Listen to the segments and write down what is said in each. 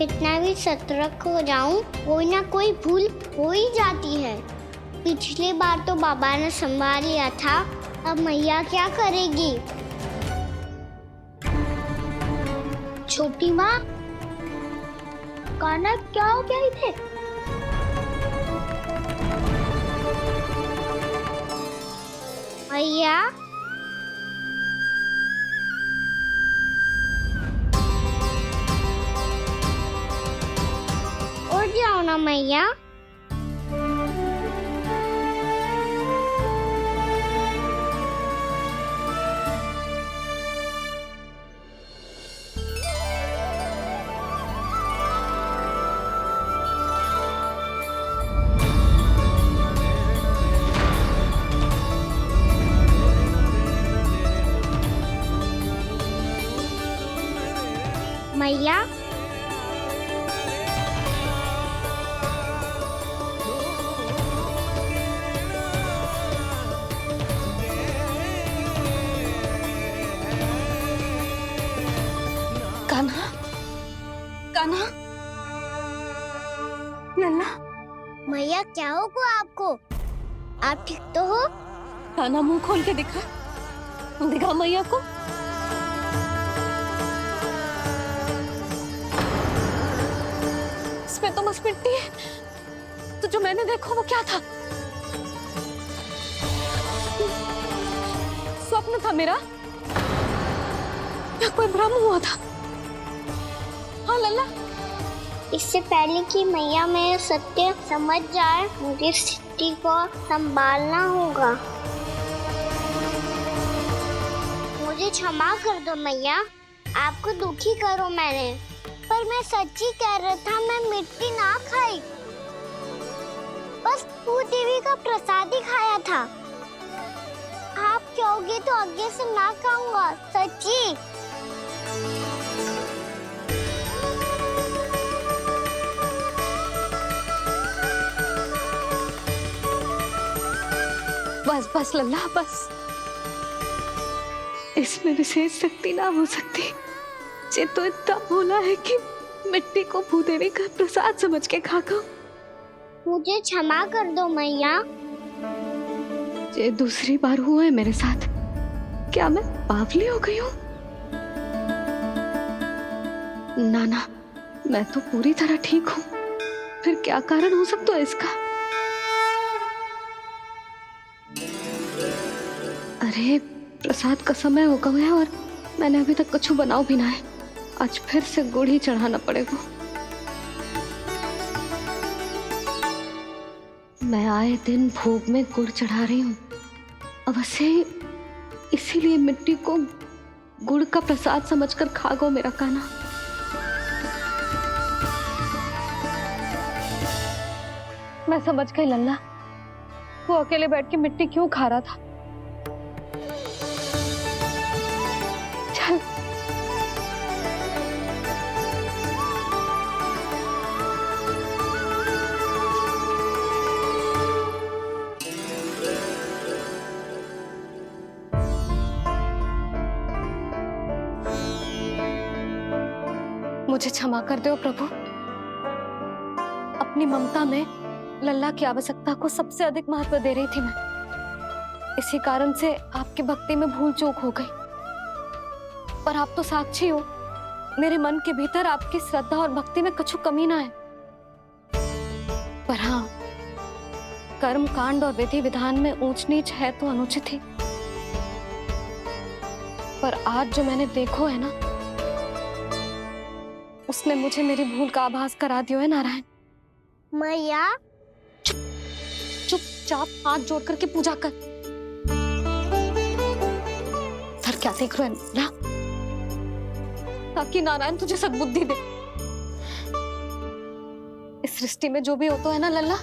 कितना भी सतर्क हो जाऊं, कोई ना कोई भूल हो ही जाती है। पिछली बार तो बाबा ने संभाल लिया था, अब मैया क्या करेगी? छोटी माँ, कान्हा क्या हो गया इधर? मैया, उठ जाओ ना मैया। मैया, कान्हा, कान्हा, लल्ला। मैया क्या होगा आपको? आप ठीक तो हो? कान्हा मुंह खोल के दिखा, दिखा मैया को। इसमें तो बस मिट्टी है, तो जो मैंने देखा वो क्या था? स्वप्न था मेरा या कोई भ्रम हुआ था? हाँ लल्ला। इससे पहले कि मैया मेरे सत्य समझ जाए, मुझे स्थिति को संभालना होगा। मुझे क्षमा कर दो मैया, आपको दुखी करो मैंने, पर मैं सच्ची कह रहा था, मैं मिट्टी ना खाई, बस भूत देवी का प्रसाद ही खाया था। आप कहोगे तो आगे से ना खाऊंगा, सच्ची। बस बस लल्ला, बस। इसमें विशेष शक्ति ना हो सकती। ये तो इतना भोला है कि मिट्टी को भूदेवी का प्रसाद समझ के खागा। मुझे क्षमा कर दो मैया। ये दूसरी बार हुआ है मेरे साथ। क्या मैं बावली हो गई हूँ? ना, मैं तो पूरी तरह ठीक हूँ। फिर क्या कारण हो सकता है इसका? अरे प्रसाद का समय हो गया है और मैंने अभी तक कुछ बनाओ भी ना है। आज फिर से गुड़ ही चढ़ाना पड़ेगा। मैं आए दिन भोग में गुड़ चढ़ा रही हूँ, अवश्य इसीलिए मिट्टी को गुड़ का प्रसाद समझकर खा गो मेरा कान्हा। मैं समझ गई लल्ला, वो अकेले बैठ के मिट्टी क्यों खा रहा था। चल मुझे क्षमा कर दो प्रभु। अपनी ममता में लल्ला की आवश्यकता को सबसे अधिक महत्व दे रही थी मैं। इसी कारण से आपकी भक्ति में भूल चूक हो गई। पर आप तो साक्षी हो, मेरे मन के भीतर आपकी श्रद्धा और भक्ति में कुछ कमी ना है। पर हाँ, कर्म कांड और विधि विधान में ऊंच नीच है तो अनुचित ही। पर आज जो मैंने देखो है ना, उसने मुझे मेरी भूल का आभास करा दियो है नारायण। मैया, चुपचाप हाथ जोड़ करके पूजा कर। सर क्या देख रहे हैं ना? ताकि नारायण तुझे सद्बुद्धि दे। इस सृष्टि में जो भी होता है ना लल्ला,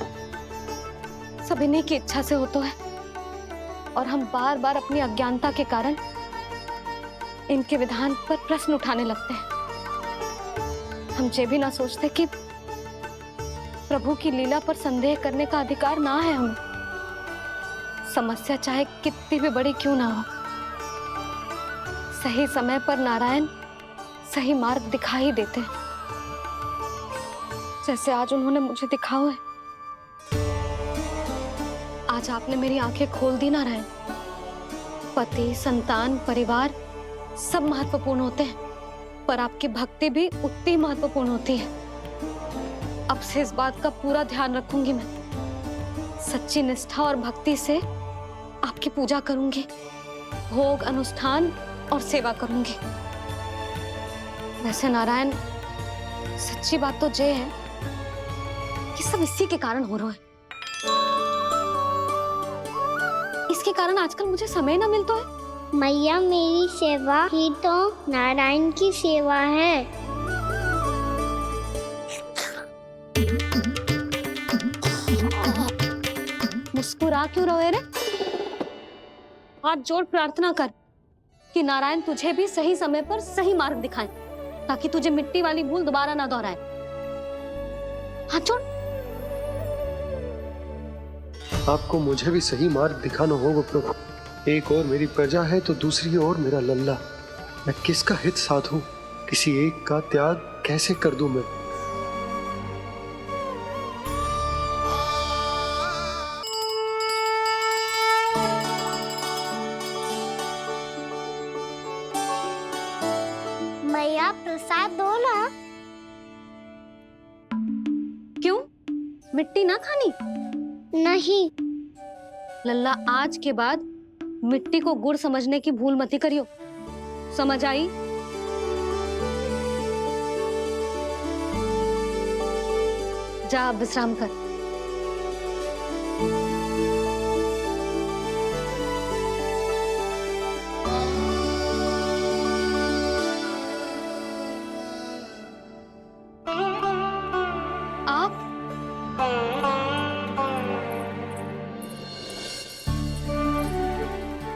सब इन्हीं की इच्छा से होता है। और हम बार बार अपनी अज्ञानता के कारण इनके विधान पर प्रश्न उठाने लगते हैं। हम ये भी ना सोचते कि प्रभु की लीला पर संदेह करने का अधिकार ना है हमें। समस्या चाहे कितनी भी बड़ी क्यों ना हो, सही समय पर नारायण सही मार्ग दिखा ही देते हैं। जैसे आज उन्होंने मुझे दिखा है। आज आपने मेरी आंखें खोल दी नारायण। पति, संतान, परिवार सब महत्वपूर्ण होते हैं, पर आपकी भक्ति भी उतनी महत्वपूर्ण होती है। अब से इस बात का पूरा ध्यान रखूंगी मैं। सच्ची निष्ठा और भक्ति से आपकी पूजा करूंगी, भोग, अनुष्ठान और सेवा करूंगी। वैसे नारायण, सच्ची बात तो ये है कि सब इसी के कारण हो रहा है। इसके कारण आजकल मुझे समय ना मिलता है। मैया, मेरी सेवा ही तो नारायण की सेवा है। मुस्कुरा क्यों रहे रे? हाथ जोड़ प्रार्थना कर कि नारायण तुझे भी सही समय पर सही मार्ग दिखाएं, ताकि तुझे मिट्टी वाली भूल दोबारा ना दोहराए। हाथ जोड़। आपको मुझे भी सही मार्ग दिखाना होगा प्रभु। एक और मेरी प्रजा है तो दूसरी ओर मेरा लल्ला। मैं किसका हित साधूं? किसी एक का त्याग कैसे कर दूं मैं? मैया, प्रसाद दो ना। क्यों? मिट्टी ना खानी? नहीं। लल्ला, आज के बाद मिट्टी को गुड़ समझने की भूल मत करियो। समझ आई? जा अब विश्राम कर। आप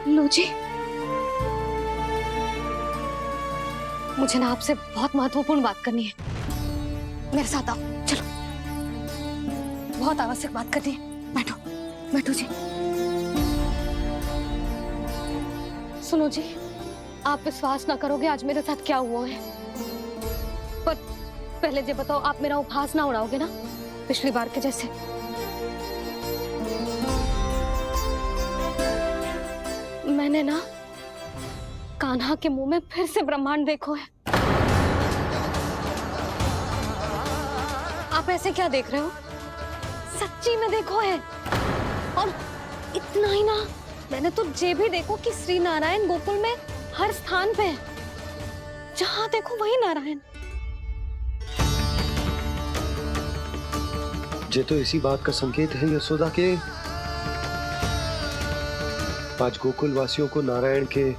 लो जी। मुझे ना आपसे बहुत महत्वपूर्ण बात करनी है। मेरे साथ आओ, चलो। बहुत आवश्यक बात करनी है। बैठो, बैठो जी। सुनो जी, आप विश्वास ना करोगे आज मेरे साथ क्या हुआ है। पर पहले ये बताओ, आप मेरा उपहास ना उड़ाओगे ना, पिछली बार के जैसे? मैंने ना कान्हा के मुंह में फिर से ब्रह्मांड देखो है। आप ऐसे क्या देख रहे हो? सच्ची में देखो है। और इतना ही ना, मैंने तो ये भी देखो कि श्री नारायण गोकुल में हर स्थान पे है। जहां देखो वही नारायण। ये तो इसी बात का संकेत है यशोदा के आज गोकुल वासियों को नारायण के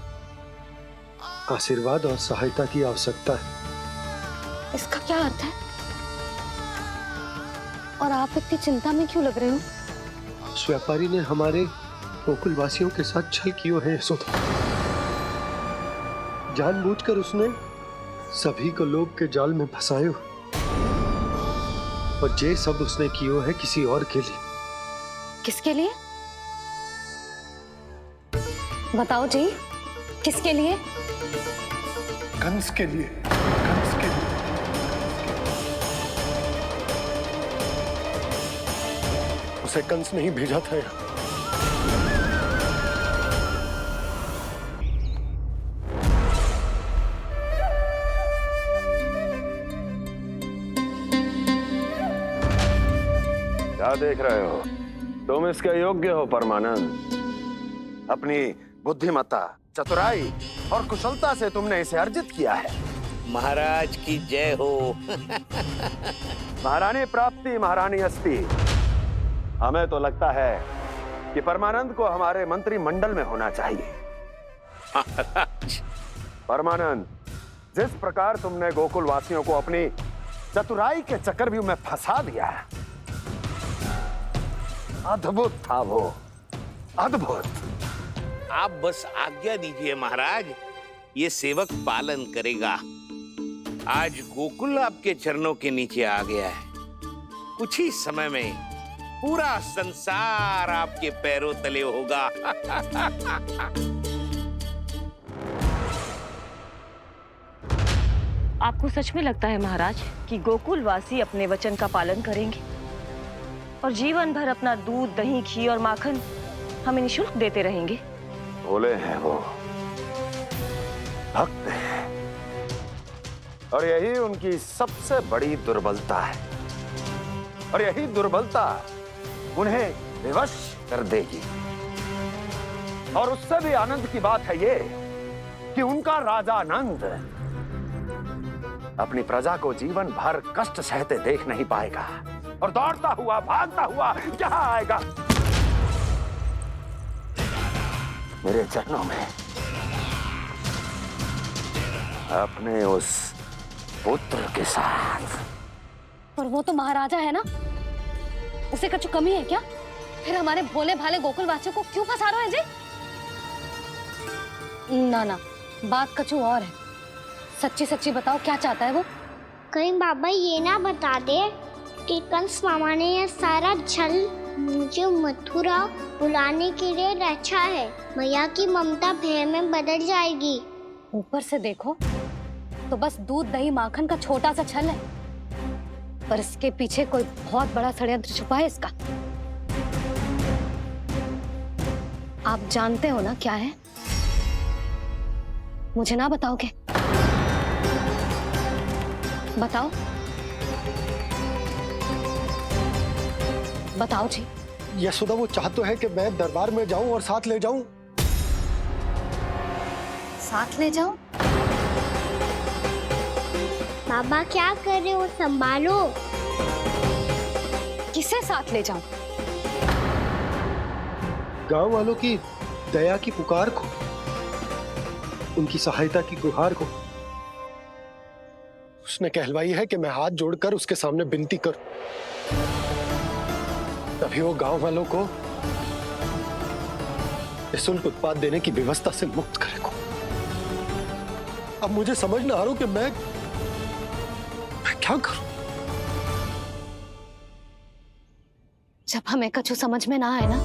आशीर्वाद और सहायता की आवश्यकता है। इसका क्या अर्थ है? और आप इतनी चिंता में क्यों लग रहे हो? उस व्यापारी ने हमारे गोकुल वासियों के साथ छल किया है यशोदा। जानबूझकर उसने सभी को लोभ के जाल में फंसायो, और ये सब उसने किया है किसी और के लिए। किसके लिए? बताओ जी, किसके लिए? कंस के लिए। कंस के लिए। उसे कंस नहीं भेजा था यहाँ। क्या देख रहे हो? तुम इसके योग्य हो परमानंद। अपनी बुद्धिमत्ता, चतुराई और कुशलता से तुमने इसे अर्जित किया है। महाराज की जय हो। महारानी प्राप्ति महारानी अस्ति। हमें तो लगता है कि परमानंद को हमारे मंत्रिमंडल में होना चाहिए। परमानंद, जिस प्रकार तुमने गोकुल वासियों को अपनी चतुराई के चक्रव्यूह में फंसा दिया है, अद्भुत था वो, अद्भुत। आप बस आज्ञा दीजिए महाराज, ये सेवक पालन करेगा। आज गोकुल आपके चरणों के नीचे आ गया है। कुछ ही समय में पूरा संसार आपके पैरों तले होगा। आपको सच में लगता है महाराज कि गोकुलवासी अपने वचन का पालन करेंगे और जीवन भर अपना दूध, दही, घी और माखन हमें निःशुल्क देते रहेंगे? भोले हैं वो, भक्त हैं, और यही उनकी सबसे बड़ी दुर्बलता है। और यही दुर्बलता उन्हें विवश कर देगी। और उससे भी आनंद की बात है ये कि उनका राजा नंद अपनी प्रजा को जीवन भर कष्ट सहते देख नहीं पाएगा और दौड़ता हुआ, भागता हुआ यहाँ आएगा मेरे चरणों में, अपने उस पुत्र के साथ। पर वो तो महाराजा है ना, उसे कछु कमी है क्या? फिर हमारे भोले भाले गोकुल वासियों को क्यों फंसा रहे हो जी? ना ना, बात कछु और है। सच्ची सच्ची बताओ, क्या चाहता है वो? कहीं बाबा ये ना बता दे कि कंस मामा ने यह सारा छल मुझे मथुरा बुलाने के लिए रचा है। मैया की ममता भय में बदल जाएगी। ऊपर से देखो तो बस दूध, दही, माखन का छोटा सा छल है, पर इसके पीछे कोई बहुत बड़ा षड्यंत्र छुपा है इसका। आप जानते हो ना क्या है? मुझे ना बताओगे? बताओ बताओ जी। यशोदा, वो चाह तो है कि मैं दरबार में जाऊं और साथ ले जाऊं। साथ ले जाओ? बाबा क्या कर रहे हो, संभालो। किसे साथ ले जाऊं? गांव वालों की दया की पुकार को, उनकी सहायता की गुहार को। उसने कहलवाई है कि मैं हाथ जोड़कर उसके सामने विनती करूं, तभी वो गांव वालों को निःशुल्क उत्पाद देने की व्यवस्था से मुक्त करेगा। अब मुझे समझ ना आ रहा कि मैं क्या करूं। जब हमें कछु समझ में ना आए ना,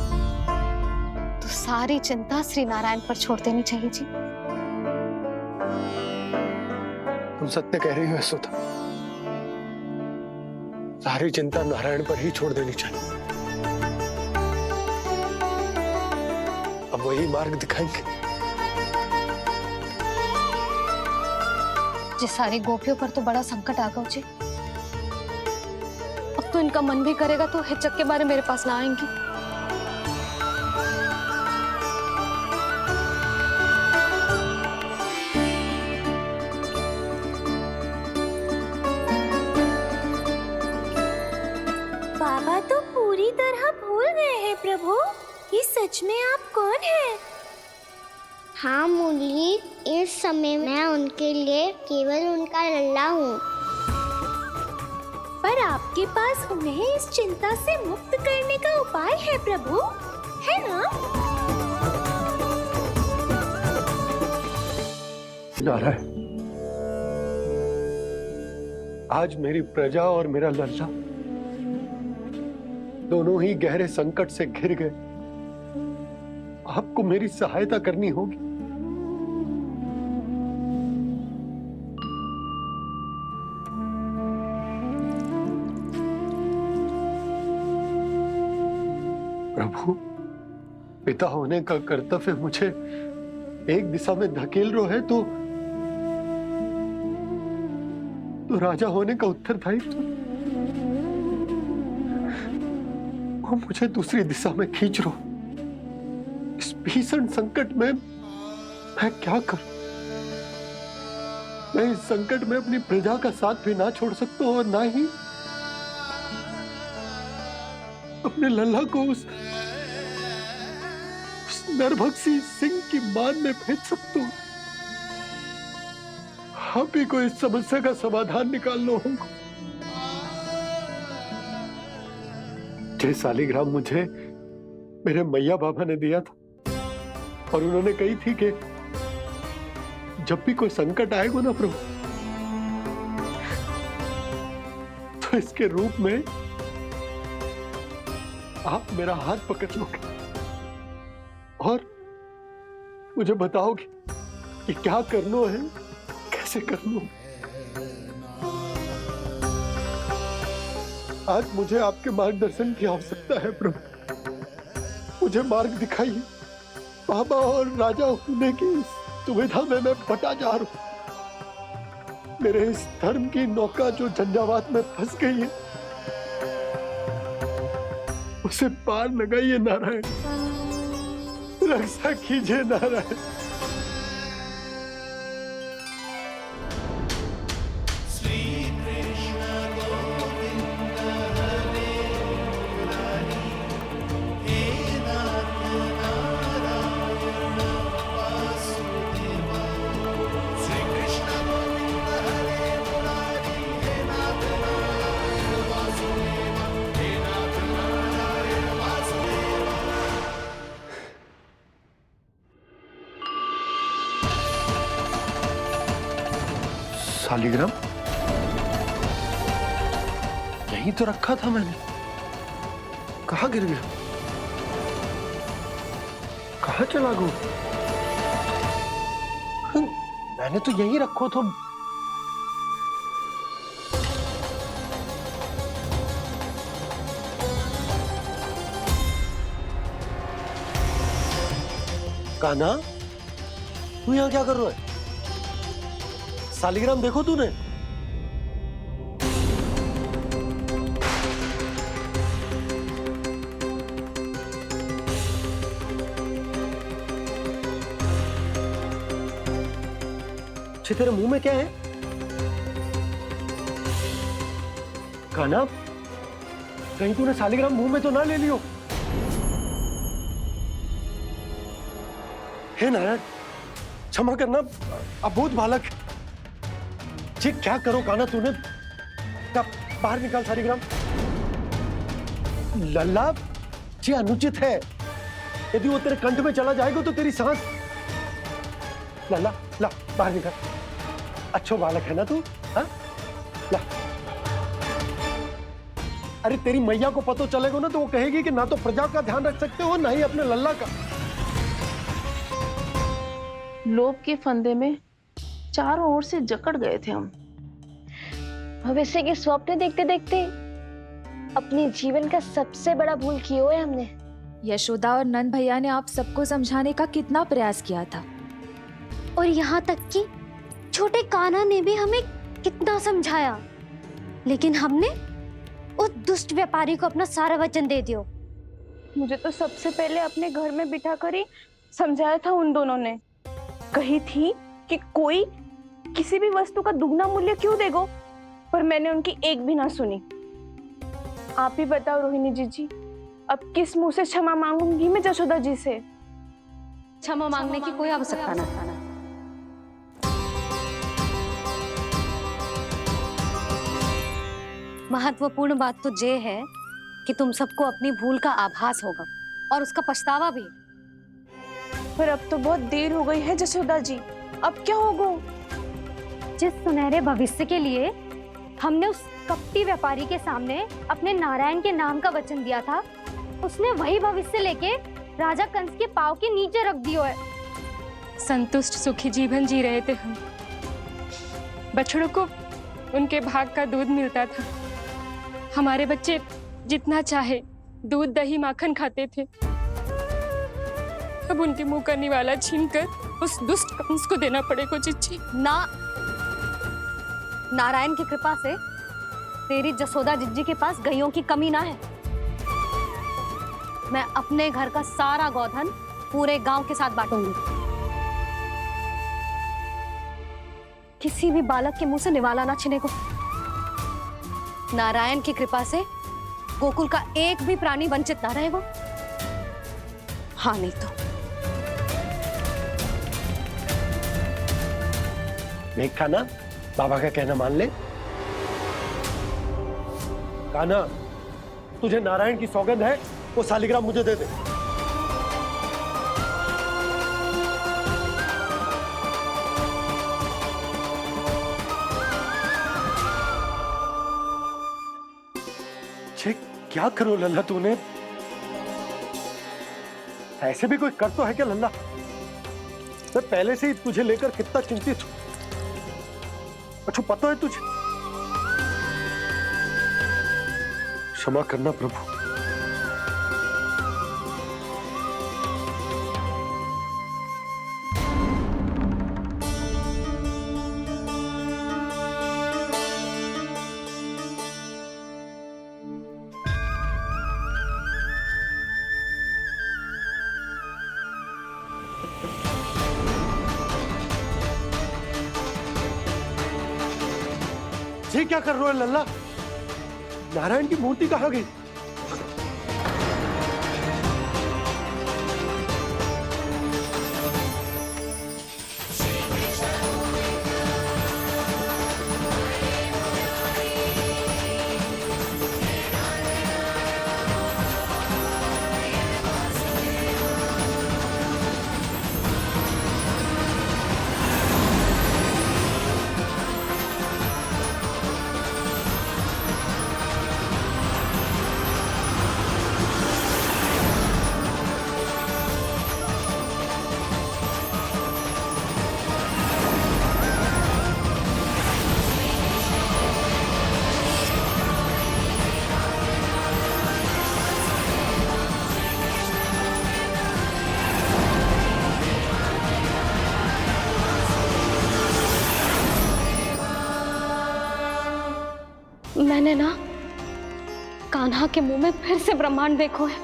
तो सारी चिंता श्री नारायण पर छोड़ देनी चाहिए जी। तुम सत्य कह रही हो यशोदा, सारी चिंता नारायण पर ही छोड़ देनी चाहिए। अब वही मार्ग दिखाएंगे। जिस सारी गोपियों पर तो बड़ा संकट आ गया जी। अब तो इनका मन भी करेगा तो हिचक के बारे मेरे पास ना आएंगी। बाबा तो पूरी तरह भूल गए हैं प्रभु, ये सच में आप कौन हैं? हाँ मुरली, इस समय मैं उनके लिए केवल उनका लल्ला हूँ। पर आपके पास उन्हें इस चिंता से मुक्त करने का उपाय है प्रभु, है ना? नारायण, आज मेरी प्रजा और मेरा लल्ला दोनों ही गहरे संकट से घिर गए। आपको मेरी सहायता करनी होगी। प्रभु, पिता होने का कर्तव्य मुझे एक दिशा में धकेल रहा है तो राजा होने का उत्तरदायित्व वो मुझे दूसरी दिशा में खींच रहा। इस भीषण संकट में मैं क्या करूं? मैं इस संकट में अपनी प्रजा का साथ भी ना छोड़ सकता हूं और ना ही अपने लल्ला को उस नरभक्षी सिंह की मान में भेज सकता हूं। आप ही को इस समस्या का समाधान निकालना होगा। जे शालिग्राम मुझे मेरे मैया बाबा ने दिया था और उन्होंने कही थी कि जब भी कोई संकट आएगा ना प्रभु, तो इसके रूप में आप मेरा हाथ पकड़ लोगे और मुझे बताओगे कि क्या करना है, कैसे करना है। आज मुझे आपके मार्गदर्शन की आवश्यकता है प्रभु। मुझे मार्ग दिखाइए। बाबा और राजा होने की इस दुविधा में मैं बटा जा रहा हूं। मेरे इस धर्म की नौका जो झंझावात में फंस गई है, उसे पार लगाइए नारायण। रक्षा कीजिए नारायण। शालिग्राम यहीं तो रखा था मैंने। कहाँ गिर गया? कहाँ चला गया? मैंने तो यहीं रखो तो। कान्हा, तू यहाँ क्या कर रहा है? शालिग्राम देखो तूने? अच्छे, तेरे मुंह में क्या है? कान्हा, कहीं तूने शालिग्राम मुंह में तो ना ले लियो? हे नारायण, क्षमा करना, अबोध बालक। जी क्या करो कान्हा तूने? क्या बाहर निकाल शालिग्राम। लल्ला, जी अनुचित है। यदि वो तेरे कंठ में चला जाएगा तो तेरी सांस। लल्ला, ला बाहर निकाल। अच्छो बालक है ना तू? हाँ, ला। अरे तेरी मैया को पता चलेगा ना तो वो कहेगी कि ना तो प्रजा का ध्यान रख सकते हो, ना ही अपने लल्ला का। लोभ के फंदे में चारों ओर से जकड़ गए थे हम। भविष्य के स्वप्न देखते देखते अपने जीवन का सबसे बड़ा भूल किया है हमने। यशोदा और नंद भैया ने आप सबको समझाने का कितना प्रयास किया था, और यहाँ तक कि छोटे कान्हा ने भी हमें कितना समझाया, लेकिन हमने उस दुष्ट व्यापारी को अपना सारा वचन दे दिया। मुझे तो सबसे पहले अपने घर में बिठा कर ही समझाया था उन दोनों ने। कही थी कि कोई किसी भी वस्तु का दुगना मूल्य क्यों देगो, पर मैंने उनकी एक भी ना सुनी। आप ही बताओ रोहिणी जी, अब किस मुंह से क्षमा मांगूंगी मैं जशोदा जी से? क्षमा मांगने की कोई आवश्यकता ना। महत्वपूर्ण बात तो ये है कि तुम सबको अपनी भूल का आभास होगा और उसका पछतावा भी। पर अब तो बहुत देर हो गई है जशोदा जी, अब क्या होगा? जिस सुनहरे भविष्य के लिए हमने उस कपटी व्यापारी के सामने अपने नारायण के नाम का वचन दिया था, उसने वही भविष्य लेके राजा कंस के पांव के नीचे रख दिया है। संतुष्ट सुखी जीवन जी रहे थे हम। बछड़ों को उनके भाग का दूध मिलता था। हमारे बच्चे जितना चाहे दूध दही माखन खाते थे। अब उनके मुंह का निवाला छीनकर उस दुष्ट कंस को देना पड़ेगा चिच्ची। ना, नारायण की कृपा से तेरी जसोदा जिज्जी के पास गायों की कमी ना है। मैं अपने घर का सारा गोधन पूरे गांव के साथ बांटूंगी। किसी भी बालक के मुंह से निवाला ना छिने को। नारायण की कृपा से गोकुल का एक भी प्राणी वंचित ना रहेगा। हाँ नहीं तो देख कान्हा, बाबा का कहना मान ले। कान्हा, तुझे नारायण की सौगंध है, वो शालिग्राम मुझे दे दे। छे, क्या करो लल्ला तूने? ऐसे भी कोई कर तो है क्या लल्ला? मैं पहले से ही तुझे लेकर कितना चिंतित हूं। अच्छा पता है तुझे? क्षमा करना प्रभु। ये क्या कर रहे हो लल्ला? नारायण की मूर्ति कहाँ गई? मैंने ना कान्हा के मुंह में फिर से ब्रह्मांड देखो है।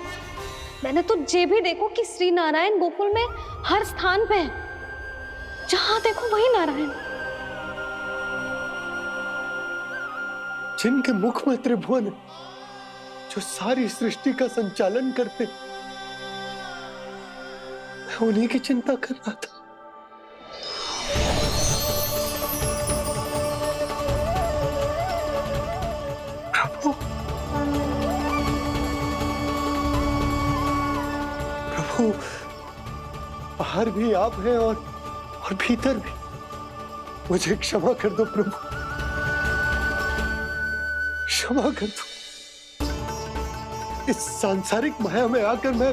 मैंने तो ये भी देखो कि श्री नारायण गोकुल में हर स्थान पे है, जहां देखो वही नारायण। जिनके मुख में त्रिभुवन है, जो सारी सृष्टि का संचालन करते, मैं उन्हीं की चिंता कर रहा था। प्रभु, बाहर भी आप हैं और भीतर भी। मुझे क्षमा कर दो प्रभु, क्षमा कर दो। इस सांसारिक माया में आकर मैं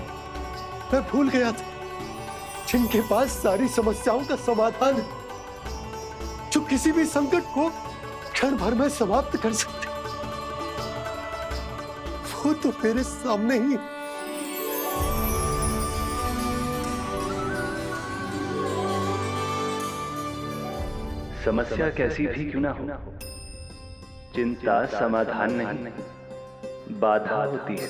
भूल गया था जिनके पास सारी समस्याओं का समाधान है, जो किसी भी संकट को क्षण भर में समाप्त कर सकते, वो तो मेरे सामने ही। समस्या कैसी भी क्यों ना हो, चिंता समाधान नहीं, बाधा होती है।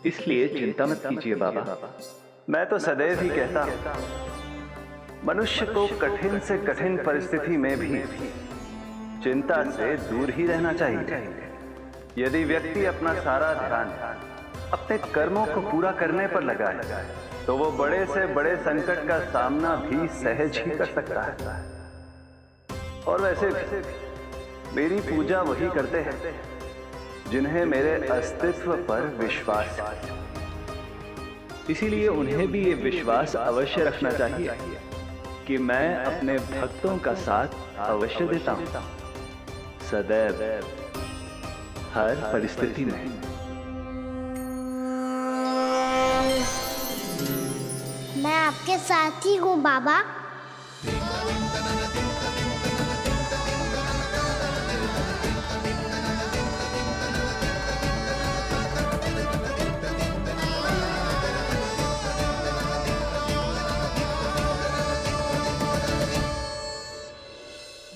इसलिए चिंता मत कीजिए बाबा। मैं तो सदैव ही कहता हूं, मनुष्य को कठिन से कठिन परिस्थिति में भी चिंता से दूर ही रहना चाहिए। यदि व्यक्ति अपना सारा ध्यान अपने कर्मों को पूरा करने पर लगाए, तो वो बड़े से बड़े संकट का सामना भी सहज ही कर सकता है। और वैसे भी मेरी पूजा वही करते हैं जिन्हें मेरे अस्तित्व पर विश्वास है। इसीलिए उन्हें भी ये विश्वास अवश्य रखना चाहिए कि मैं अपने भक्तों का साथ अवश्य देता हूं, सदैव, हर परिस्थिति में। मैं आपके साथ ही हूँ बाबा।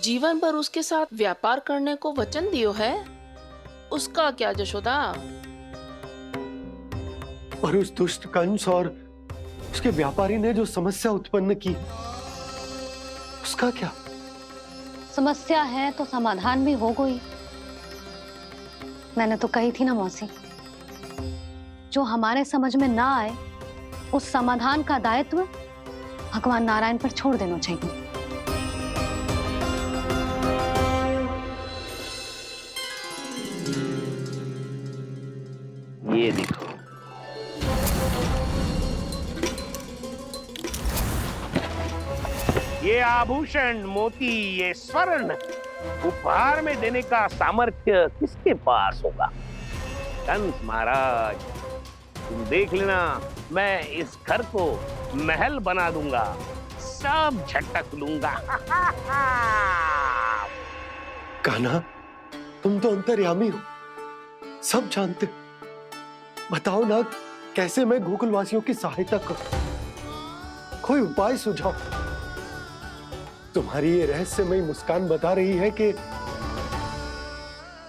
जीवन भर उसके साथ व्यापार करने को वचन दियो है, उसका क्या जशोदा? और उस दुष्ट कंस और उसके व्यापारी ने जो समस्या उत्पन्न की, उसका क्या? समस्या है तो समाधान भी हो गई। मैंने तो कही थी ना मौसी, जो हमारे समझ में ना आए उस समाधान का दायित्व भगवान नारायण पर छोड़ देना चाहिए। ये देखो, ये आभूषण, मोती, ये स्वर्ण उपहार में देने का सामर्थ्य किसके पास होगा? कंस महाराज, तुम देख लेना, मैं इस घर को महल बना दूंगा, सब झटक लूंगा। कान्हा, तुम तो अंतर्यामी हो, सब जानते हो। बताओ ना, कैसे मैं गोकुलवासियों की सहायता करूं? कोई उपाय सुझाओ। तुम्हारी ये रहस्यमयी मुस्कान बता रही है कि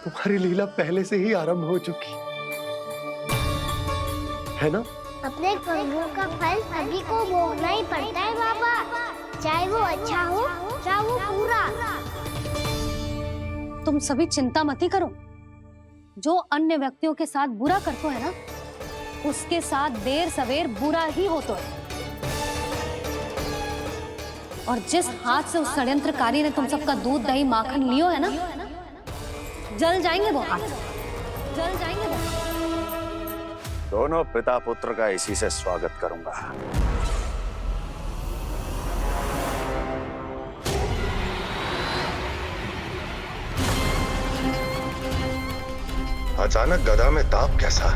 तुम्हारी लीला पहले से ही आरंभ हो चुकी है ना? अपने कर्मों का फल सभी को भोगना ही पड़ता है बाबा, चाहे वो अच्छा हो चाहे वो बुरा। तुम सभी चिंता मत ही करो। जो अन्य व्यक्तियों के साथ बुरा करते है ना, उसके साथ देर सवेर बुरा ही होता है। और जिस हाथ से उस षड्यंत्रकारी ने तुम सबका दूध दही माखन लियो है ना, जल जाएंगे वो हाथ, जल जाएंगे वो। दोनों पिता पुत्र का इसी से स्वागत करूंगा। अचानक गदा में ताप कैसा?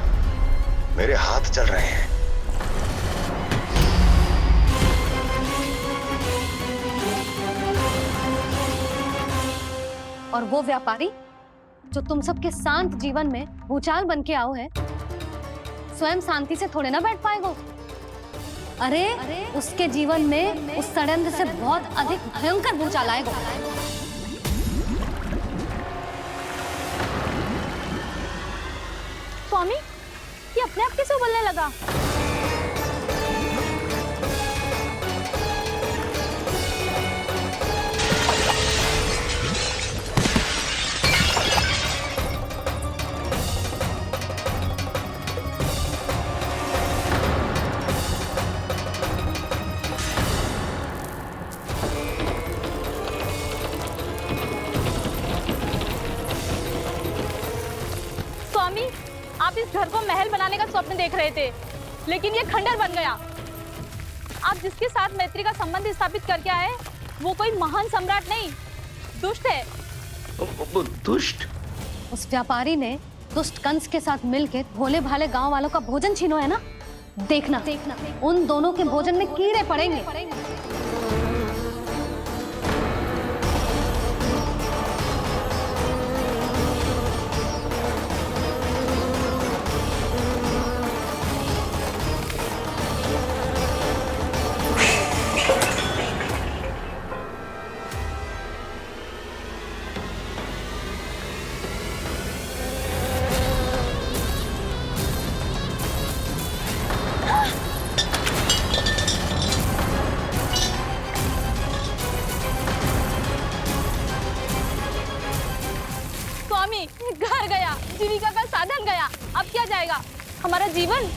मेरे हाथ चल रहे हैं। और वो व्यापारी जो तुम सबके शांत जीवन में भूचाल बन के आओ है, स्वयं शांति से थोड़े ना बैठ पाएगा। अरे उसके जीवन में उस षड्यंत्र से बहुत अधिक भयंकर भूचाल आएगा। स्वामी, ये अपने आप कैसे उबलने लगा? स्वामी, आप इस घर को महल बनाने का स्वप्न देख रहे थे, लेकिन ये खंडर बन गया। आप जिसके साथ मैत्री का संबंध स्थापित करके आए, वो कोई महान सम्राट नहीं, दुष्ट है। दुष्ट? उस व्यापारी ने दुष्ट कंस के साथ मिलकर भोले भाले गांव वालों का भोजन छीनो है ना। देखना उन दोनों के भोजन में कीड़े पड़ेंगे। घर गया, जीविका का साधन गया, अब क्या जाएगा हमारा जीवन?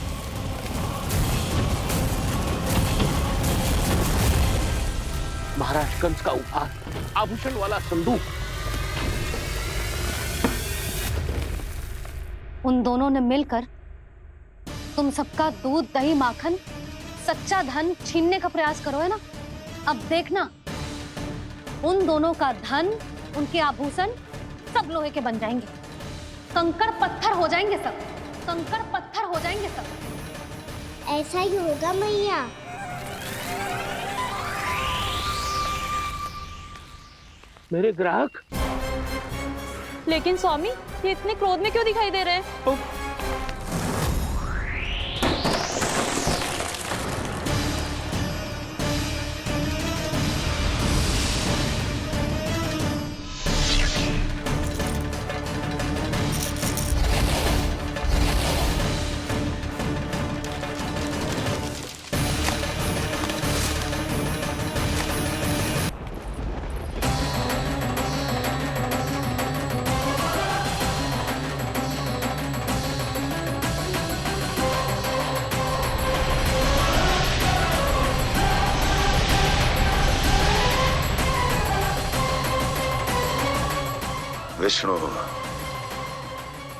महाराज कंस का उपहार, आभूषण वाला संदूक। उन दोनों ने मिलकर तुम सबका दूध दही माखन सच्चा धन छीनने का प्रयास करो है ना। अब देखना उन दोनों का धन, उनके आभूषण सब लोहे के बन जाएंगे, कंकड़ पत्थर हो जाएंगे सब, कंकड़ पत्थर हो जाएंगे सब। ऐसा ही होगा मैया। मेरे ग्राहक। लेकिन स्वामी, ये इतने क्रोध में क्यों दिखाई दे रहे हैं?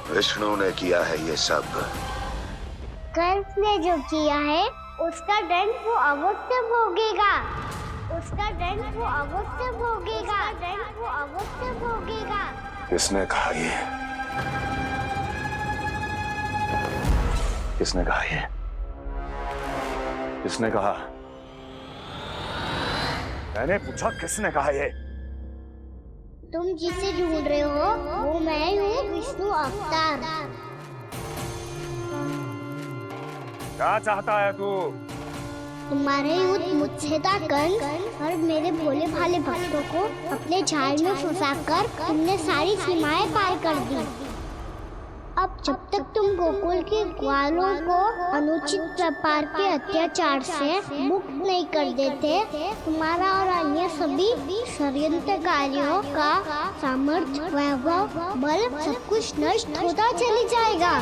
विष्णु ने किया है ये सब। कंस ने जो किया है उसका दंड वो अवश्य भोगेगा, उसका दंड वो अवश्य भोगेगा, दंड वो अवश्य भोगेगा। किसने कहा ये? किसने कहा ये? किसने कहा? मैंने पूछा किसने कहा ये? तुम जिसे ढूंढ रहे हो वो मैं हूँ, विष्णु अवतार। क्या चाहता है तू? तुम्हारे युद्ध मुझसे था कंस, और मेरे भोले भाले भक्तों को अपने जाल में फंसाकर तुमने सारी सीमाएं पार कर दी। अब जब तक तुम गोकुल के ग्वालों को अनुचित प्रकार के अत्याचार से मुक्त नहीं कर देते, तुम्हारा और अन्य सभी षड्यंत्रकारियों का सामर्थ्य, वैभव, बल सब कुछ नष्ट होता चली जाएगा,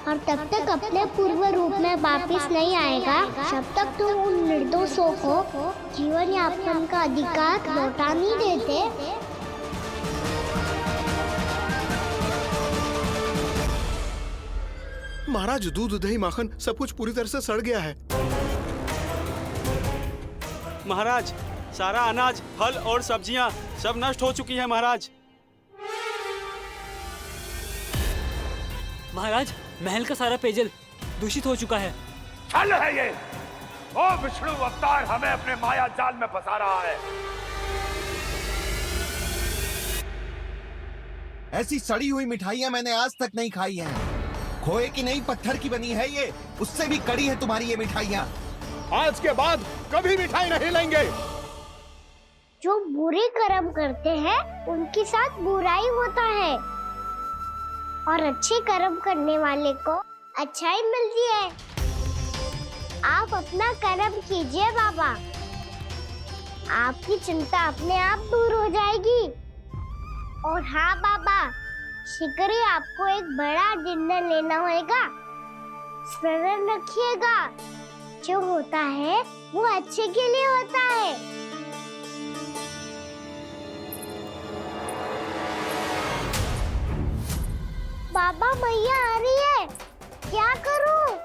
और तब तक अपने पूर्व रूप में वापस नहीं आएगा जब तक तुम उन निर्दोषों को जीवन यापन का अधिकार लौटा नहीं देते। महाराज, दूध दही माखन सब कुछ पूरी तरह से सड़ गया है। महाराज, सारा अनाज, फल और सब्जियां सब नष्ट हो चुकी है महाराज। महाराज, महल का सारा पेयजल दूषित हो चुका है। छल है ये। ओ विष्णु अवतार हमें अपने माया जाल में फंसा रहा है। ऐसी सड़ी हुई मिठाइयाँ मैंने आज तक नहीं खाई हैं। खोए की नहीं, पत्थर की बनी है ये, उससे भी कड़ी है तुम्हारी ये मिठाइयाँ। आज के बाद कभी मिठाई नहीं लेंगे। जो बुरे कर्म करते हैं उनके साथ बुराई होता है, और अच्छे कर्म करने वाले को अच्छाई मिलती है। आप अपना कर्म कीजिए बाबा, आपकी चिंता अपने आप दूर हो जाएगी। और हाँ बाबा, शीघ्र ही आपको एक बड़ा डिनर लेना होगा। स्मरण रखिएगा, जो होता है वो अच्छे के लिए होता है। बाबा, मैया आ रही है, क्या करूं?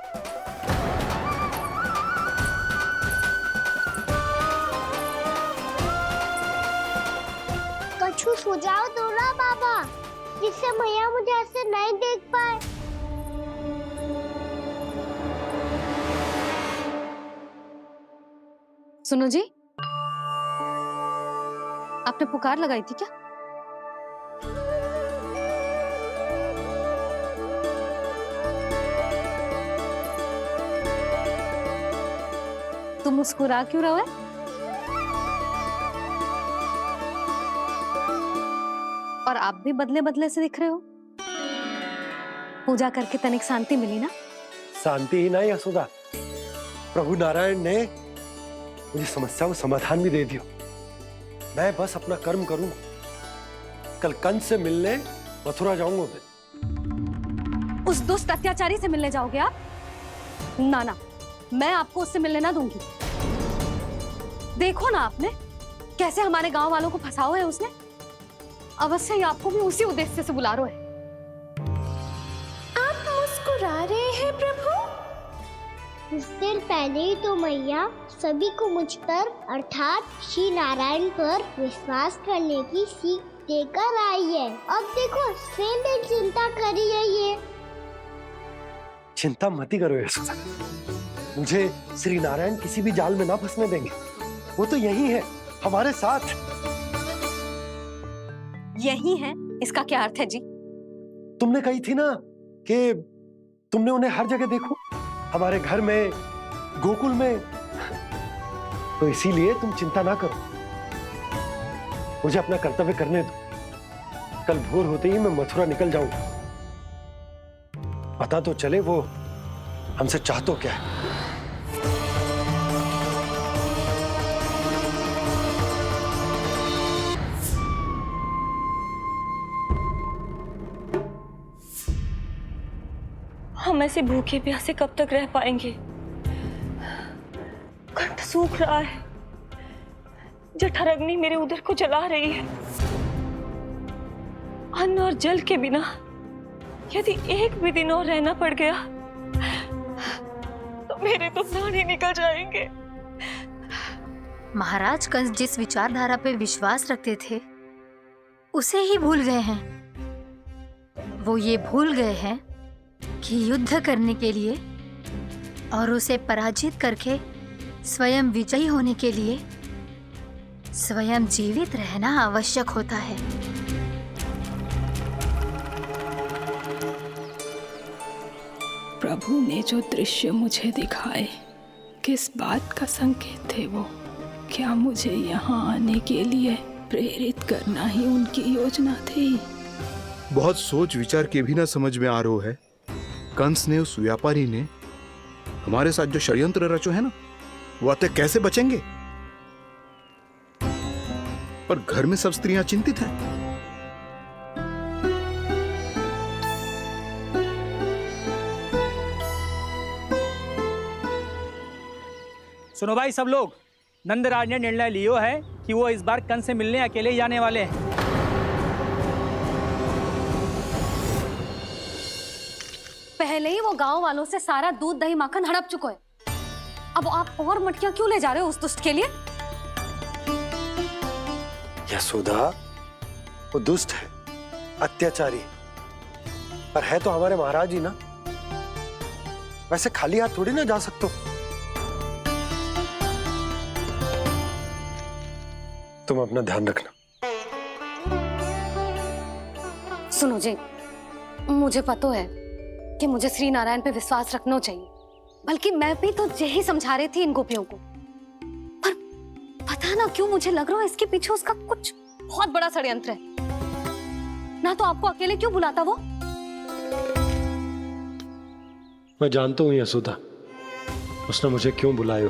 कुछ सुझाव दो ना बाबा, जिससे मैया मुझे ऐसे नहीं देख पाए। सुनो जी, आपने पुकार लगाई थी क्या? तुम मुस्कुरा क्यों रहे हो? और आप भी बदले बदले से दिख रहे हो। पूजा करके तनिक शांति मिली ना? शांति ही नहीं यशोदा, प्रभु नारायण ने मुझे समस्या को समाधान भी दे दिया। मैं बस अपना कर्म करूंगा। कल कंस से मिलने मथुरा जाऊंगा मैं। उस दुष्ट अत्याचारी से मिलने जाओगे आप? ना ना, मैं आपको उससे मिलने ना दूंगी। देखो ना आपने कैसे हमारे गांव वालों को फंसाओ है उसने। अवश्य ही आपको भी उसी उद्देश्य से बुला रहा है। आप मुस्कुरा रहे हैं प्रभु? कुछ देर पहले ही तो मैया सभी को मुझ पर अर्थात श्री नारायण पर विश्वास करने की सीख देकर आई है। अब देखो स्वयं भी चिंता करी है ये। चिंता मत ही करो यशोदा, मुझे श्री नारायण किसी भी जाल में ना फंसने देंगे। वो तो यही है हमारे साथ। यही है, इसका क्या अर्थ है जी? तुमने कही थी ना कि तुमने उन्हें हर जगह देखो, हमारे घर में, गोकुल में। तो इसीलिए तुम चिंता ना करो, मुझे अपना कर्तव्य करने दो। कल भोर होते ही मैं मथुरा निकल जाऊंगा। पता तो चले वो हमसे चाहतो क्या है। हम ऐसे भूखे प्यासे कब तक रह पाएंगे? कंठ सूख रहा है, जठराग्नि मेरे उदर को जला रही है। अन्न और जल के बिना यदि एक भी दिन और रहना पड़ गया तो मेरे तो प्राण ही निकल जाएंगे। महाराज कंस जिस विचारधारा पे विश्वास रखते थे उसे ही भूल गए हैं। वो ये भूल गए हैं कि युद्ध करने के लिए और उसे पराजित करके स्वयं विजयी होने के लिए स्वयं जीवित रहना आवश्यक होता है। प्रभु ने जो दृश्य मुझे दिखाए, किस बात का संकेत थे वो? क्या मुझे यहाँ आने के लिए प्रेरित करना ही उनकी योजना थी? बहुत सोच विचार के भी ना समझ में आ रहा है। कंस ने, उस व्यापारी ने हमारे साथ जो षड्यंत्र रचो है ना, वो आते कैसे बचेंगे? पर घर में सब स्त्रियां चिंतित हैं। सुनो भाई सब लोग, नंदराज ने निर्णय लियो है कि वो इस बार कंस से मिलने अकेले ही जाने वाले हैं। पहले ही वो गांव वालों से सारा दूध दही माखन हड़प चुका है। अब आप और मटकियां क्यों ले जा रहे हो उस दुष्ट के लिए? यशोदा, वो दुष्ट है, अत्याचारी, पर है तो हमारे महाराज ही ना। वैसे खाली हाथ थोड़ी ना जा सकते। तुम अपना ध्यान रखना। सुनो जी, मुझे पता है कि मुझे श्री नारायण पे विश्वास रखना चाहिए, बल्कि मैं भी तो यही समझा रही थी इन गोपियों को। पर पता ना क्यों मुझे लग रहा है इसके पीछे उसका कुछ बहुत बड़ा षड्यंत्र है। ना तो आपको अकेले क्यों बुलाता वो? मैं जानता हूँ यशोदा, उसने मुझे क्यों बुलाया,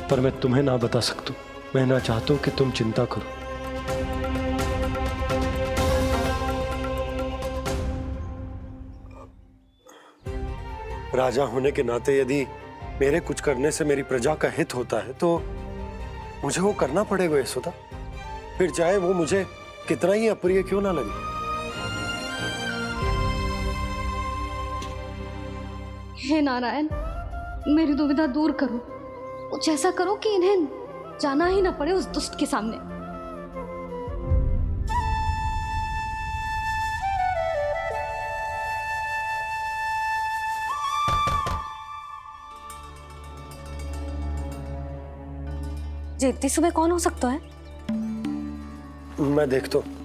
पर मैं तुम्हें ना बता सकता। मैं ना चाहता हूं कि तुम चिंता करो। राजा होने के नाते यदि मेरे कुछ करने से मेरी प्रजा का हित होता है तो मुझे वो करना पड़ेगा यशोदा, फिर चाहे वो मुझे कितना ही अप्रिय क्यों ना लगे। हे नारायण, मेरी दुविधा दूर करो। कुछ ऐसा करो कि इन्हें जाना ही ना पड़े उस दुष्ट के सामने। जी इतनी सुबह कौन हो सकता है? मैं देखता हूं।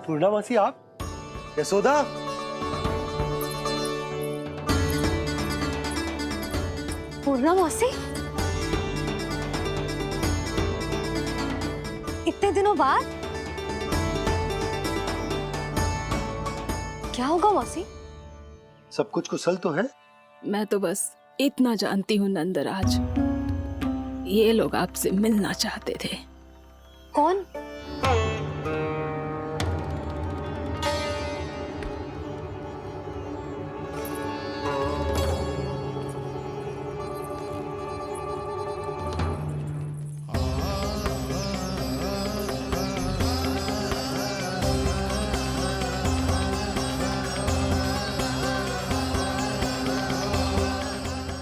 पूर्णामासी, आप? यशोदा, पूर्णामासी, इतने दिनों बाद? क्या होगा मौसी? सब कुछ कुशल तो है? मैं तो बस इतना जानती हूँ नंदराज, ये लोग आपसे मिलना चाहते थे। कौन?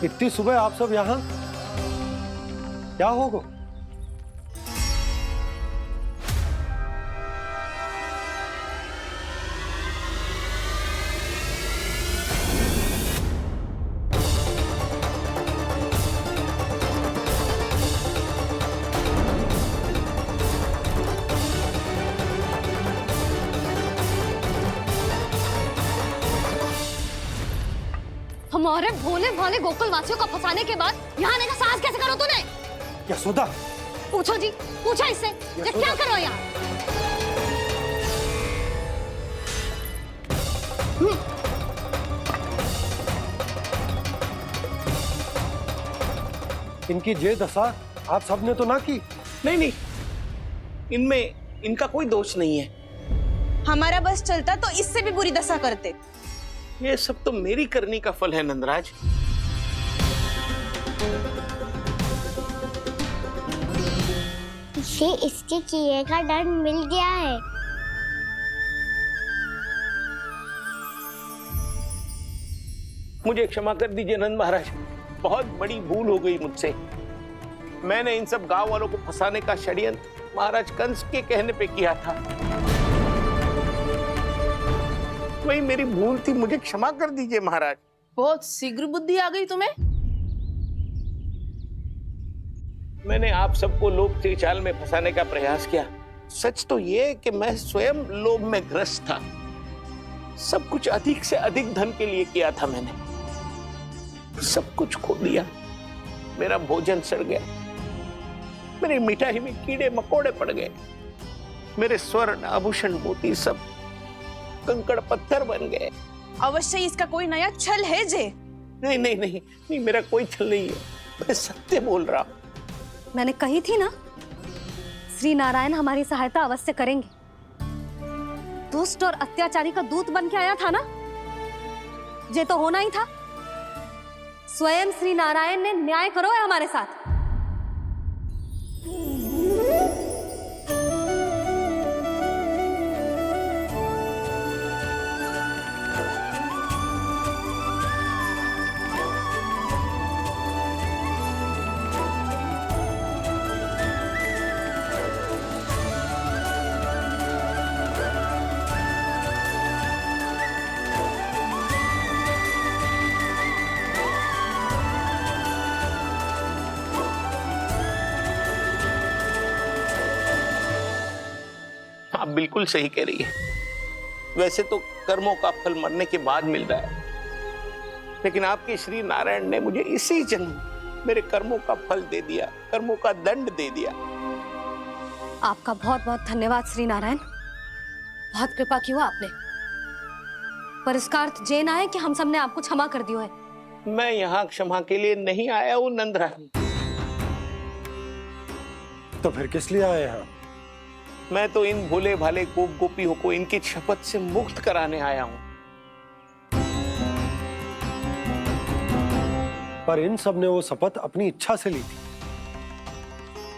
इतनी सुबह आप सब यहाँ? क्या होगा? हमारे भोले भाले गोकुल वासियों को फंसाने के बाद यहाँ आने का साहस कैसे करो तूने? यशोदा, पूछो जी, पूछो इससे, ये क्या करो यहाँ? इनकी ये दशा आप सबने तो ना की? नहीं नहीं, इनमें इनका कोई दोष नहीं है। हमारा बस चलता तो इससे भी बुरी दशा करते। ये सब तो मेरी करनी का फल है नंदराज। इसे इसके किए का डर मिल गया है। मुझे क्षमा कर दीजिए नंद महाराज, बहुत बड़ी भूल हो गई मुझसे। मैंने इन सब गांव वालों को फंसाने का षड्यंत्र महाराज कंस के कहने पे किया था। वही मेरी भूल थी, मुझे क्षमा कर दीजिए महाराज। बहुत शीघ्र बुद्धि आ गई तुम्हें। मैंने आप सबको लोभ के जाल में फंसाने का प्रयास किया। सच तो ये है कि मैं स्वयं लोभ में ग्रस्त था। सब कुछ अधिक से अधिक धन के लिए किया था मैंने। सब कुछ खो दिया। मेरा भोजन सड़ गया, मेरी मिठाई में कीड़े मकोड़े पड़ गए, मेरे स्वर्ण आभूषण मोती सब कंकड़ पत्थर बन गए। अवश्य इसका कोई नया छल है जे। नहीं नहीं नहीं नहीं, मेरा कोई छल नहीं है, मैं सत्य बोल रहा हूं। मैंने कही थी ना, श्री नारायण हमारी सहायता अवश्य करेंगे। दुष्ट और अत्याचारी का दूत बन के आया था ना, ये तो होना ही था। स्वयं श्री नारायण ने न्याय करो है हमारे साथ। आप बिल्कुल सही कह रही है। वैसे तो कर्मों का फल मरने के बाद मिल रहा है, लेकिन आपके श्री नारायण ने मुझे इसी जन्म मेरे कर्मों का फल दे दिया, कर्मों का दंड दे दिया। आपका बहुत बहुत धन्यवाद श्री नारायण, बहुत कृपा की हो आपने। पर इसका अर्थ ये ना है कि हम सबने आपको क्षमा कर दिया है। मैं यहाँ क्षमा के लिए नहीं आया हूँ नंदरानी। तो फिर किस लिए आए हैं? मैं तो इन भोले भाले गोप गोपियों को इनकी शपथ से मुक्त कराने आया हूँ। पर इन सब ने वो शपथ अपनी इच्छा से ली थी,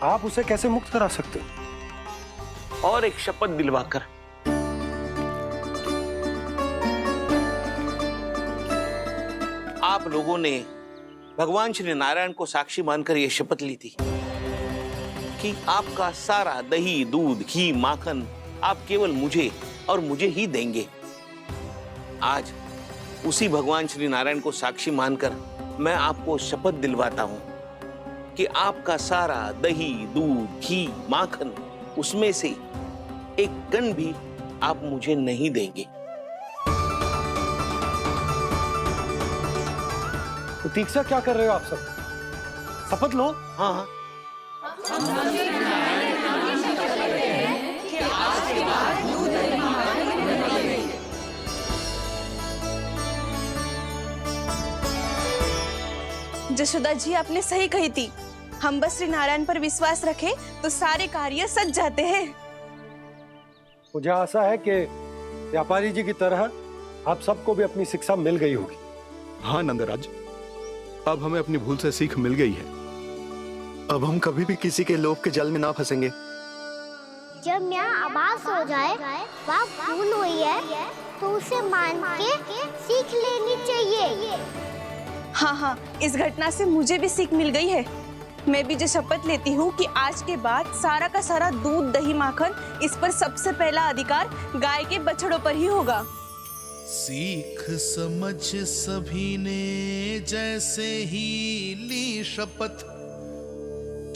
आप उसे कैसे मुक्त करा सकते हो? और एक शपथ दिलवाकर। आप लोगों ने भगवान श्री नारायण को साक्षी मानकर यह शपथ ली थी कि आपका सारा दही, दूध, घी, माखन आप केवल मुझे और मुझे ही देंगे। आज उसी भगवान श्री नारायण को साक्षी मानकर मैं आपको शपथ दिलवाता हूं कि आपका सारा दही, दूध, घी, माखन, उसमें से एक कण भी आप मुझे नहीं देंगे। प्रतीक्षा क्या कर रहे हो आप सब? शपथ लो। हाँ हाँ। जशोदा जी आपने सही कही थी, हम बस श्री नारायण पर विश्वास रखें तो सारे कार्य सज जाते हैं। मुझे आशा है कि व्यापारी जी की तरह आप सबको भी अपनी शिक्षा मिल गई होगी। हाँ नंदराज, अब हमें अपनी भूल से सीख मिल गई है। अब हम कभी भी किसी के लोभ के जाल में ना फंसेंगे। जब यहाँ आभास हो जाए वह भूल हुई है तो उसे मान के सीख लेनी चाहिए। हाँ हाँ, इस घटना से मुझे भी सीख मिल गई है। मैं भी जो शपथ लेती हूँ कि आज के बाद सारा का सारा दूध, दही, माखन, इस पर सबसे पहला अधिकार गाय के बछड़ों पर ही होगा। सीख समझ सभी ने जैसे ही ली शपथ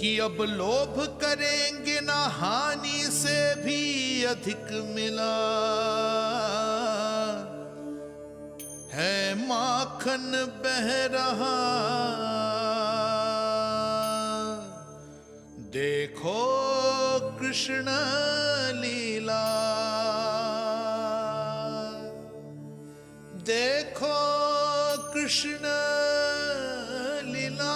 कि अब लोभ करेंगे ना हानि से भी अधिक मिला है, माखन बह रहा देखो कृष्ण लीला, देखो कृष्ण लीला।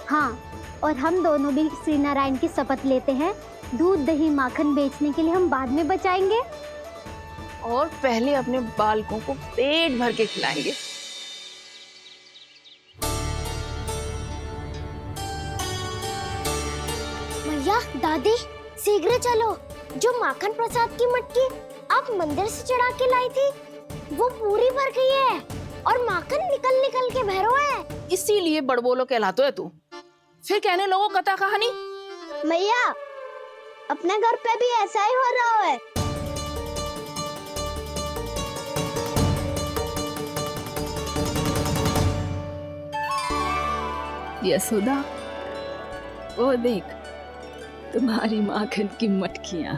हाँ, और हम दोनों भी श्री नारायण की शपथ लेते हैं, दूध, दही, माखन बेचने के लिए हम बाद में बचाएंगे और पहले अपने बालकों को पेट भर के खिलाएंगे। मैया, दादी, शीघ्र चलो। जो माखन प्रसाद की मटकी आप मंदिर से चढ़ा के लाई थी वो पूरी भर गई है। और माखन निकल निकल के बह रहा है। इसीलिए बड़बोलो कहलातो है तू। फिर कहने लोगों कथा कहानी। मैया, अपने घर पे भी ऐसा ही हो रहा है। यशोदा, वो देख तुम्हारी माखन की मटकियां।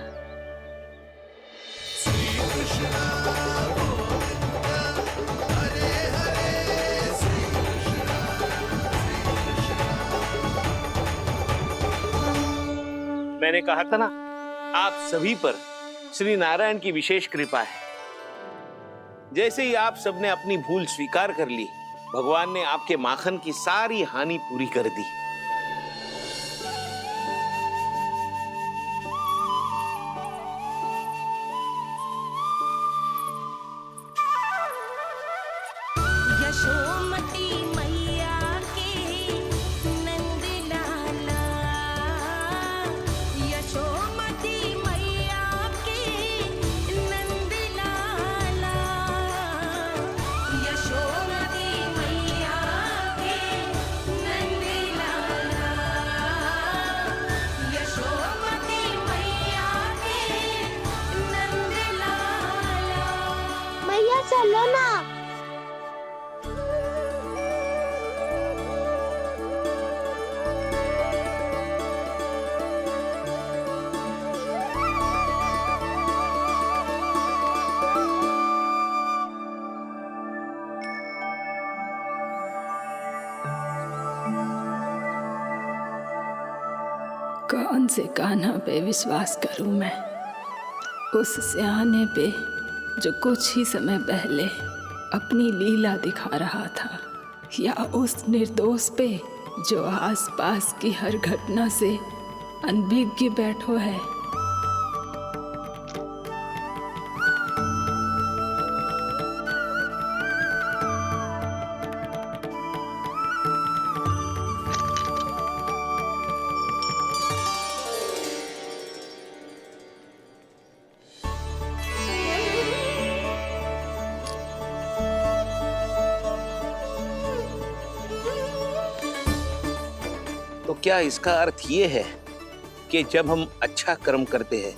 मैंने कहा था ना, आप सभी पर श्री नारायण की विशेष कृपा है। जैसे ही आप सबने अपनी भूल स्वीकार कर ली, भगवान ने आपके माखन की सारी हानि पूरी कर दी। यशोमती मैया के नंद लाला, यशोमती मैया के नंद लाला, यशोमती मैया के नंद लाला, यशोमती मैया के नंद लाला। मैया चलो ना। कौन से कान्हा पे विश्वास करूं मैं? उस सियाने पे जो कुछ ही समय पहले अपनी लीला दिखा रहा था, या उस निर्दोष पे जो आसपास की हर घटना से अनभिज्ञ बैठो है? तो क्या इसका अर्थ ये है कि जब हम अच्छा कर्म करते हैं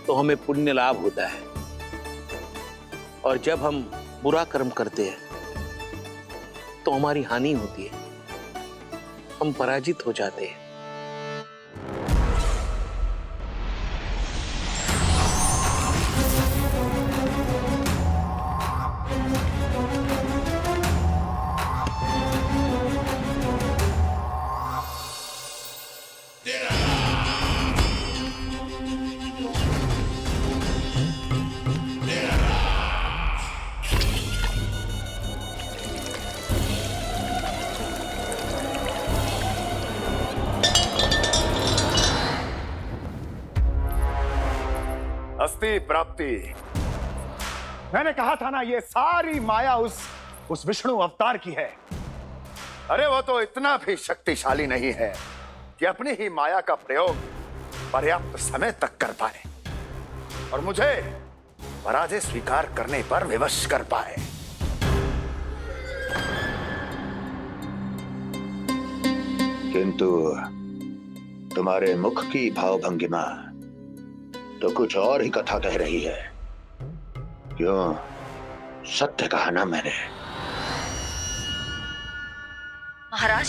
तो हमें पुण्य लाभ होता है, और जब हम बुरा कर्म करते हैं तो हमारी हानि होती है, हम पराजित हो जाते हैं? अस्ति प्राप्ति। मैंने कहा था ना, ये सारी माया उस विष्णु अवतार की है। अरे वो तो इतना भी शक्तिशाली नहीं है कि अपनी ही माया का प्रयोग पर्याप्त समय तक कर पाए और मुझे पराजय स्वीकार करने पर विवश कर पाए। किंतु तुम्हारे मुख की भावभंगिमा तो कुछ और ही कथा कह रही है। क्यों? सत्य कहा ना मैंने। महाराज,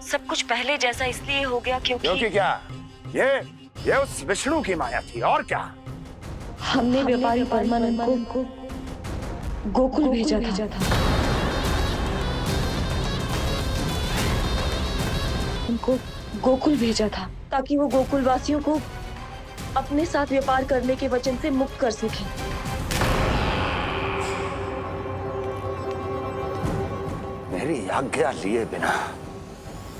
सब कुछ पहले जैसा इसलिए हो गया क्योंकि क्या? ये उस विष्णु की माया थी, और क्या? हमने व्यापारी परमानंद को गोकुल भेजा था। उनको गोकुल भेजा था ताकि वो गोकुल वासियों को अपने साथ व्यापार करने के वचन से मुक्त कर सकें। मेरी आज्ञा लिए बिना,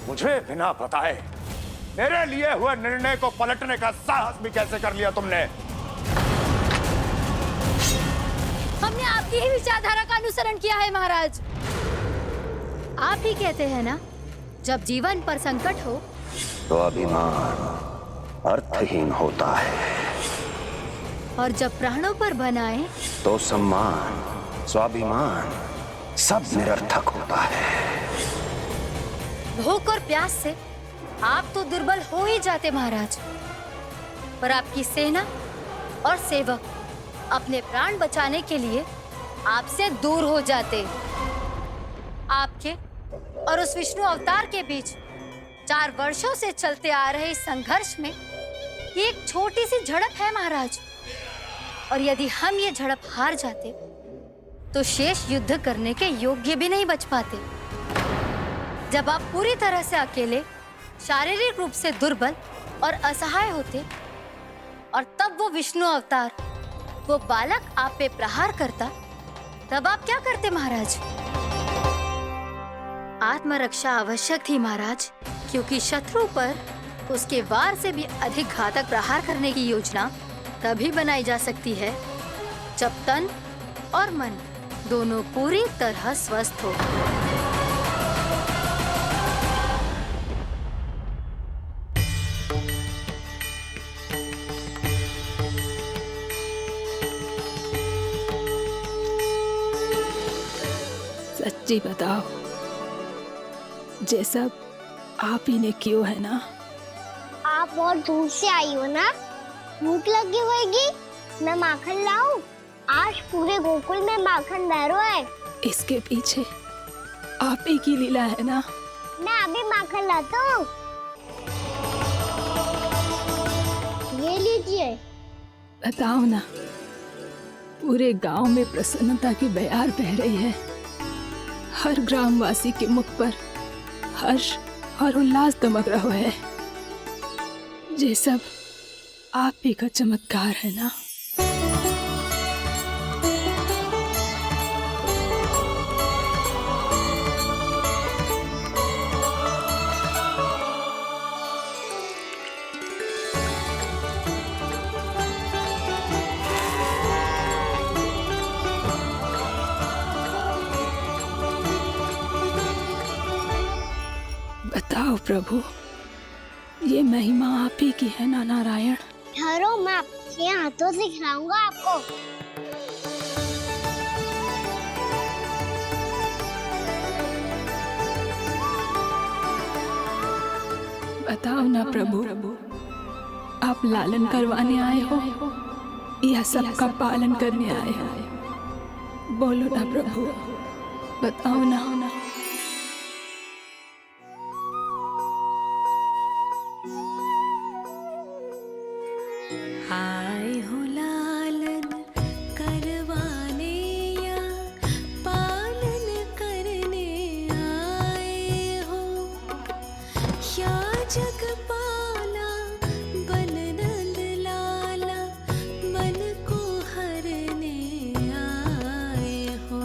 मुझे बिना बताए मेरे लिए हुए निर्णय को पलटने का साहस भी कैसे कर लिया तुमने? हमने आपकी ही विचारधारा का अनुसरण किया है महाराज। आप ही कहते हैं ना, जब जीवन पर संकट हो तो अभिमान अर्थहीन होता है, और जब प्राणों पर बनाए तो सम्मान स्वाभिमान सब निरर्थक होता है। भूख और प्यास से आप तो दुर्बल हो ही जाते महाराज, पर आपकी सेना और सेवक अपने प्राण बचाने के लिए आपसे दूर हो जाते। आपके और उस विष्णु अवतार के बीच 4 वर्षों से चलते आ रहे इस संघर्ष में ये एक छोटी सी झड़प है महाराज, और यदि हम ये झड़प हार जाते तो शेष युद्ध करने के योग्य भी नहीं बच पाते। जब आप पूरी तरह से अकेले, शारीरिक रूप से दुर्बल और असहाय होते, और तब वो विष्णु अवतार, वो बालक आप पे प्रहार करता, तब आप क्या करते महाराज? आत्मरक्षा आवश्यक थी महाराज, क्योंकि शत्रु पर उसके वार से भी अधिक घातक प्रहार करने की योजना तभी बनाई जा सकती है जब तन और मन दोनों पूरी तरह स्वस्थ हो। सच्ची बताओ, जैसा आप ही ने कियो है ना? आप बहुत दूर से आई हो ना, भूख लगी होगी, मैं माखन लाऊं? आज पूरे गोकुल में माखन बह रहा है। इसके पीछे आप ही की लीला है ना? मैं अभी माखन लाता हूँ, ये लीजिए। बताओ ना, पूरे गांव में प्रसन्नता की बयार बह रही है। हर ग्रामवासी के मुख पर हर्ष और उल्लास दमक रहा है। ये सब आप ही का चमत्कार है ना? बताओ प्रभु, ये महिमा आप ही की है ना नारायण? ठहरो, मैं आपके हाथों से खिलाऊंगा आपको। बताओ ना प्रभु, आप लालन करवाने आए हो या सबका पालन करने आए हो? बोलो ना प्रभु, बताओ ना। आए हो लालन करवाने या पालन करने आए हो, या जगपाला बन नंद लाला मन को हरने आए हो।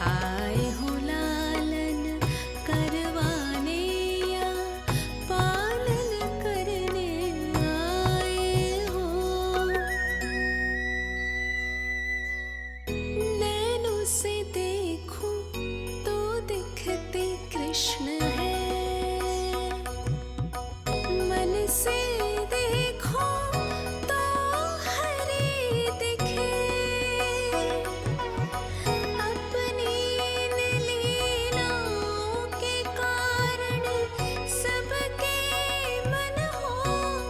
आए हो लालन करवाने या पालन करने आए हो। नैनों से देखूं तो दिखते कृष्ण है, मन से देखो तो हरि दिखे। अपनी इन लीलाओं के कारण सबके मन हो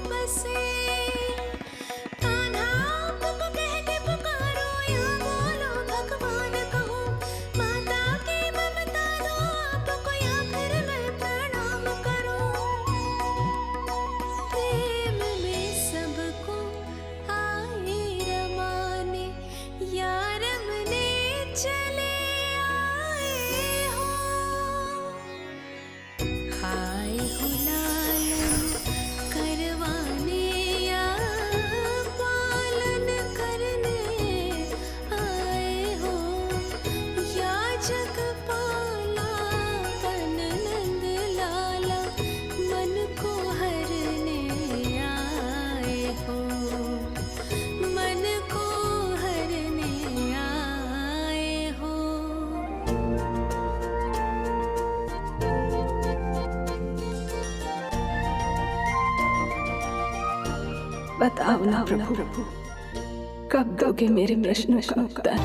बसे। कान्हा आपको कह के पुकारो या बोलो भगवान कहो, माता की ममता दो आपको या फिर मैं प्रणाम करूं। प्रेम में सबको आए रमाने, या रमने चले आए हो। आए हो लालन करवाने या पालन करने आए हो, या जगपाला बन नंद लाला मन को हरने आए हो। मन को हरने आए हो। बताओ ना प्रभु, कब दोगे मेरे प्रश्नों का उत्तर?